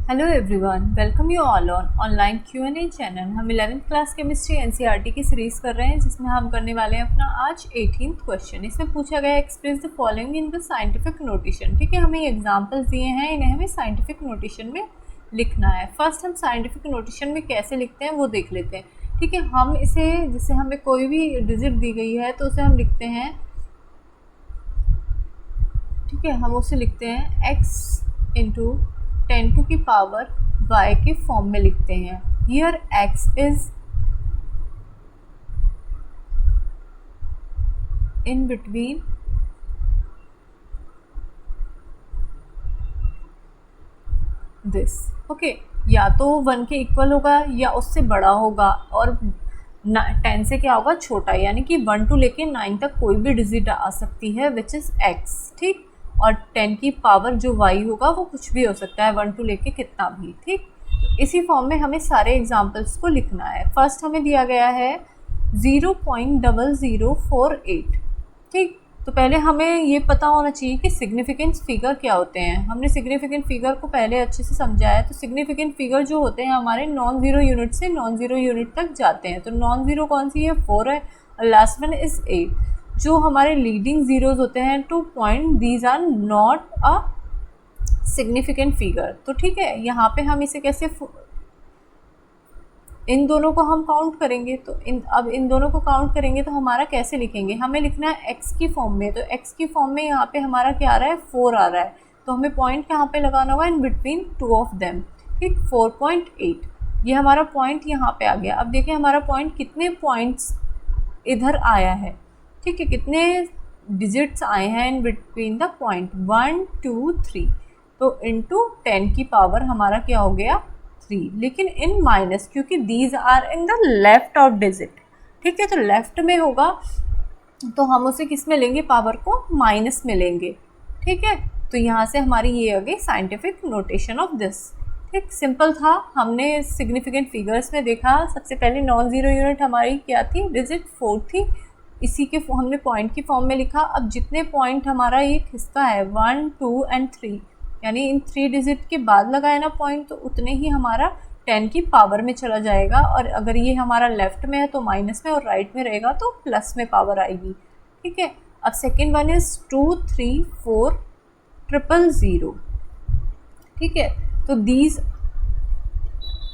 Hello everyone, welcome you all on online Q&A channel. हम 11th class chemistry NCERT की series कर रहे हैं, जिसमें हम करने वाले हैं अपना आज 18th क्वेश्चन। इसमें पूछा गया है express the following in the scientific notation. ठीक है, हमें एग्जांपल्स दिए हैं, इन्हें हमें साइंटिफिक नोटेशन में लिखना है। फर्स्ट हम साइंटिफिक नोटेशन में कैसे लिखते हैं वो देख लेते हैं। ठीक है, हम इसे, जैसे हमें कोई भी डिजिट दी गई है तो उसे हम लिखते हैं, ठीक है, हम उसे लिखते हैं x इंटू 10 टू की पावर y के फॉर्म में लिखते हैं। Here x is in between this, okay, या तो 1 के इक्वल होगा या उससे बड़ा होगा, और 10 से क्या होगा, छोटा, यानी कि 1 टू लेके 9 तक कोई भी डिजिट आ सकती है विच इज़ x। ठीक, और 10 की पावर जो y होगा वो कुछ भी हो सकता है, 1 टू लेके कितना भी। ठीक, तो इसी फॉर्म में हमें सारे एग्जाम्पल्स को लिखना है। फर्स्ट हमें दिया गया है 0.0048। ठीक, तो पहले हमें ये पता होना चाहिए कि सिग्निफिकेंट फिगर क्या होते हैं। हमने सिग्निफिकेंट फिगर को पहले अच्छे से समझा है। तो सिग्निफिकेंट फिगर जो होते हैं हमारे नॉन ज़ीरो यूनिट से नॉन ज़ीरो यूनिट तक जाते हैं। तो नॉन ज़ीरो कौन सी है, 4 है, और लास्ट वन इज़ 8। जो हमारे लीडिंग ज़ीरोज़ होते हैं 2 point, these are not a significant figure. तो ठीक है, यहाँ पे हम इसे कैसे, इन दोनों को हम काउंट करेंगे। तो अब इन दोनों को काउंट करेंगे तो हमारा कैसे लिखेंगे, हमें लिखना है x की फॉर्म में। तो x की फॉर्म में यहाँ पे हमारा क्या आ रहा है, 4 आ रहा है। तो हमें पॉइंट कहाँ पे लगाना होगा, इन बिटवीन 2 ऑफ देम। ठीक, 4.8 ये हमारा पॉइंट यहाँ पे आ गया। अब देखिए हमारा पॉइंट कितने पॉइंट्स इधर आया है। ठीक है, कितने डिजिट्स आए हैं इन बिटवीन द पॉइंट, 1 2 3। तो इंटू 10 की पावर हमारा क्या हो गया, 3, लेकिन इन माइनस, क्योंकि these are in the left of digit. ठीक है, तो लेफ्ट में होगा तो हम उसे किस में लेंगे, पावर को माइनस में लेंगे। ठीक है, तो यहाँ से हमारी ये आ गई साइंटिफिक नोटेशन ऑफ दिस। ठीक, सिंपल था। हमने सिग्निफिकेंट फिगर्स में देखा, सबसे पहले नॉन ज़ीरो यूनिट हमारी क्या थी, डिजिट 4 थी, इसी के हमने पॉइंट की फॉर्म में लिखा। अब जितने पॉइंट हमारा ये खिसका है 1 2 एंड 3, यानी इन 3 डिजिट के बाद लगाए ना पॉइंट, तो उतने ही हमारा 10 की पावर में चला जाएगा। और अगर ये हमारा लेफ्ट में है तो माइनस में, और राइट में रहेगा तो प्लस में पावर आएगी। ठीक है, अब सेकेंड वन इज़ 2 3 4 000। ठीक है, तो these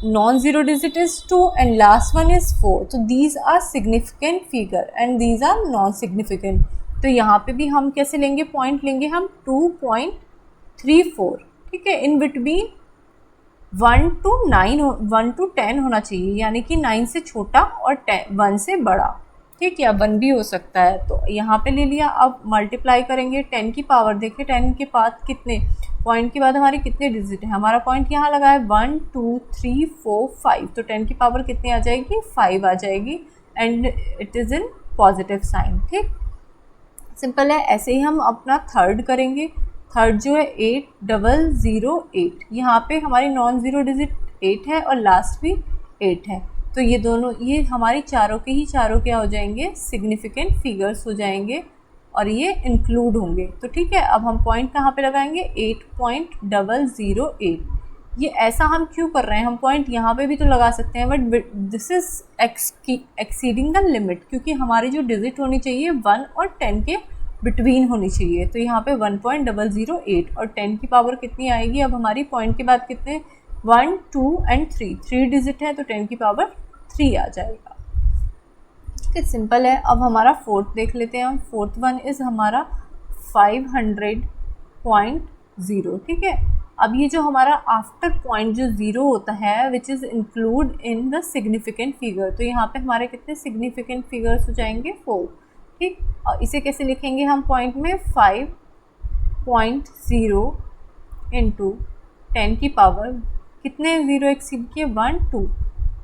non zero digit is 2 and last one is 4। तो these are significant figure and these are non significant. तो यहाँ पे भी हम कैसे लेंगे, पॉइंट लेंगे हम 2.34। ठीक है, इन बिटवीन 1 to 9 1 to 10 होना चाहिए, यानी कि 9 से छोटा और 1 से बड़ा। ठीक, या 1 भी हो सकता है। तो यहाँ पे ले लिया। अब मल्टीप्लाई करेंगे 10 की पावर, देखिए 10 के बाद कितने पॉइंट के बाद हमारे कितने डिजिट है, हमारा पॉइंट यहाँ लगा है 1 2 3 4 5। तो 10 की पावर कितनी आ जाएगी, 5 आ जाएगी, and it is in positive sign. ठीक, सिंपल है। ऐसे ही हम अपना थर्ड करेंगे। थर्ड जो है 8008, यहाँ पे हमारी नॉन ज़ीरो डिजिट 8 है और लास्ट भी 8 है। तो ये दोनों, ये हमारी चारों के ही चारों क्या हो जाएंगे, सिग्निफिकेंट फिगर्स हो जाएंगे, और ये इंक्लूड होंगे। तो ठीक है, अब हम पॉइंट कहाँ पे लगाएंगे, 8.008। ये ऐसा हम क्यों कर रहे हैं, हम पॉइंट यहाँ पे भी तो लगा सकते हैं, but this is exceeding the limit, क्योंकि हमारी जो डिजिट होनी चाहिए 1 और 10 के बिटवीन होनी चाहिए। तो यहाँ पे 1.008 और 10 की पावर कितनी आएगी, अब हमारी पॉइंट के बाद कितने, 1 2 एंड 3 डिजिट है, तो 10 की पावर 3 आ जाएगा। ठीक है, सिंपल है। अब हमारा फोर्थ देख लेते हैं हम। फोर्थ वन इज़ हमारा 500.0। ठीक है, अब ये जो हमारा आफ्टर पॉइंट जो ज़ीरो होता है which is include in the significant figure, तो यहाँ पे हमारे कितने सिग्निफिकेंट फिगर्स हो जाएंगे, 4। ठीक, और इसे कैसे लिखेंगे हम पॉइंट में, 5.0 इंटू 10 की पावर कितने ज़ीरो एक्सीड किए, 1 2।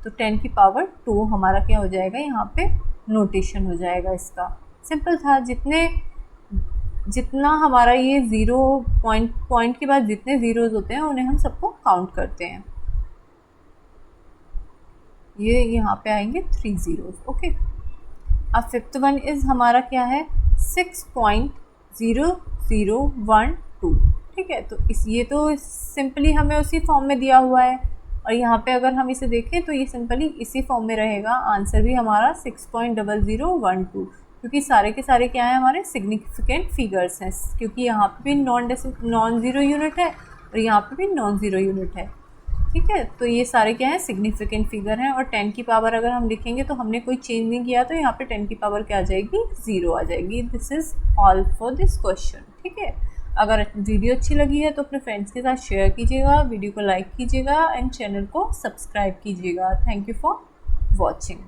तो 10 की पावर 2 हमारा क्या हो जाएगा, यहाँ पे नोटेशन हो जाएगा इसका। सिंपल था। जितना हमारा ये ज़ीरो पॉइंट के बाद जितने ज़ीरोज़ होते हैं उन्हें हम सबको काउंट करते हैं। ये यहाँ पे आएंगे 3 ज़ीरोज़। ओके, अब फिफ्थ वन इज़ हमारा क्या है, 6.0012। ठीक है, तो ये तो सिंपली हमें उसी फॉर्म में दिया हुआ है, और यहाँ पे अगर हम इसे देखें तो ये सिंपली इसी फॉर्म में रहेगा। आंसर भी हमारा 6.0012, क्योंकि सारे के सारे क्या है, हमारे सिग्निफिकेंट फिगर्स हैं, क्योंकि यहाँ पे भी नॉन ज़ीरो यूनिट है और यहाँ पे भी नॉन ज़ीरो यूनिट है। ठीक है, तो ये सारे क्या है, सिग्निफिकेंट फिगर हैं। और 10 की पावर अगर हम लिखेंगे तो हमने कोई चेंज नहीं किया, तो यहाँ पे 10 की पावर क्या आ जाएगी, 0 आ जाएगी। This is all for this question. ठीक है, अगर वीडियो अच्छी लगी है तो अपने फ्रेंड्स के साथ शेयर कीजिएगा, वीडियो को लाइक कीजिएगा एंड चैनल को सब्सक्राइब कीजिएगा। Thank you for watching.